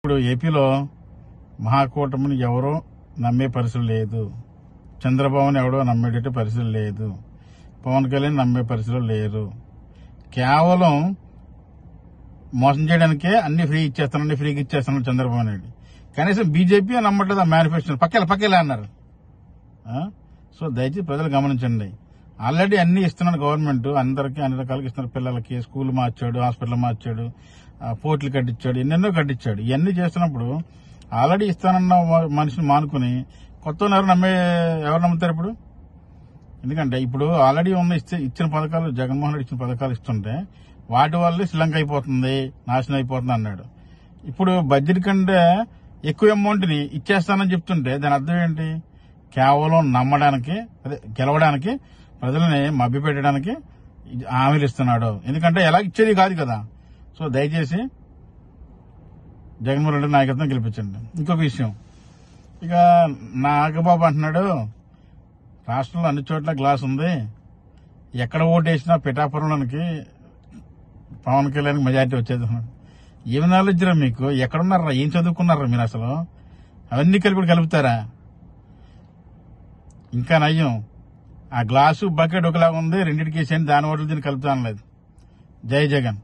ఇప్పుడు ఏపీలో మహాకూటమిని ఎవరో నమ్మే పరిస్థితి లేదు. చంద్రబాబుని ఎవడో నమ్మేటట్టు పరిస్థితి లేదు. పవన్ కళ్యాణ్ నమ్మే పరిస్థితులు లేరు. కేవలం మోసం చేయడానికే అన్ని ఫ్రీగా ఇచ్చేస్తాను చంద్రబాబు నాయుడు. కనీసం బీజేపీ నమ్మట్లేదు. ఆ మేనిఫెస్టో పక్కేలా అన్నారు. సో దయచేసి ప్రజలు గమనించండి. ఆల్రెడీ అన్ని ఇస్తున్నాడు గవర్నమెంట్, అందరికీ అన్ని రకాలుగా ఇస్తున్నారు. పిల్లలకి స్కూల్ మార్చాడు, హాస్పిటల్ మార్చాడు, పోర్టులు కట్టించాడు, ఎన్నెన్నో కట్టించాడు. ఇవన్నీ చేస్తున్నప్పుడు ఆల్రెడీ ఇస్తానన్న మనిషిని మానుకుని కొత్త ఎవరు నమ్ముతారు ఇప్పుడు? ఎందుకంటే ఇప్పుడు ఆల్రెడీ ఉన్న ఇచ్చిన పథకాలు, జగన్మోహన్ రెడ్డి ఇచ్చిన పథకాలు ఇస్తుంటే వాటి వల్లే శ్రీలంక అయిపోతుంది, నాశనం అయిపోతుంది అన్నాడు. ఇప్పుడు బడ్జెట్ కంటే ఎక్కువ అమౌంట్ ని ఇచ్చేస్తానని చెప్తుంటే దాని అర్థం ఏంటి? కేవలం నమ్మడానికి, గెలవడానికి, ప్రజలని మభ్యపెట్టడానికి హామీలు ఇస్తున్నాడు. ఎందుకంటే ఎలా ఇచ్చేది కాదు కదా. సో దయచేసి జగన్మోహన్ రెడ్డి నాయకత్వం గెలిపించండి. ఇంకొక విషయం, ఇక నాగబాబు అంటున్నాడు రాష్ట్రంలో అన్ని చోట్ల గ్లాస్ ఉంది, ఎక్కడ ఓటేసినా పిఠాపురంలోనికి పవన్ కళ్యాణ్ మెజార్టీ వచ్చేది. ఏమి నాలెడ్జ్ రా మీకు? ఎక్కడున్నారా? ఏం చదువుకున్నారా మీరు? అసలు అవన్నీ కలుపుతారా? ఇంకా నయ్యం, ఆ గ్లాసు బకెట్ ఒకలాగా ఉంది, రెండింటికి వేసేయండి, దాని ఓట్లు దీన్ని కలుపుతా అనలేదు. జై జగన్.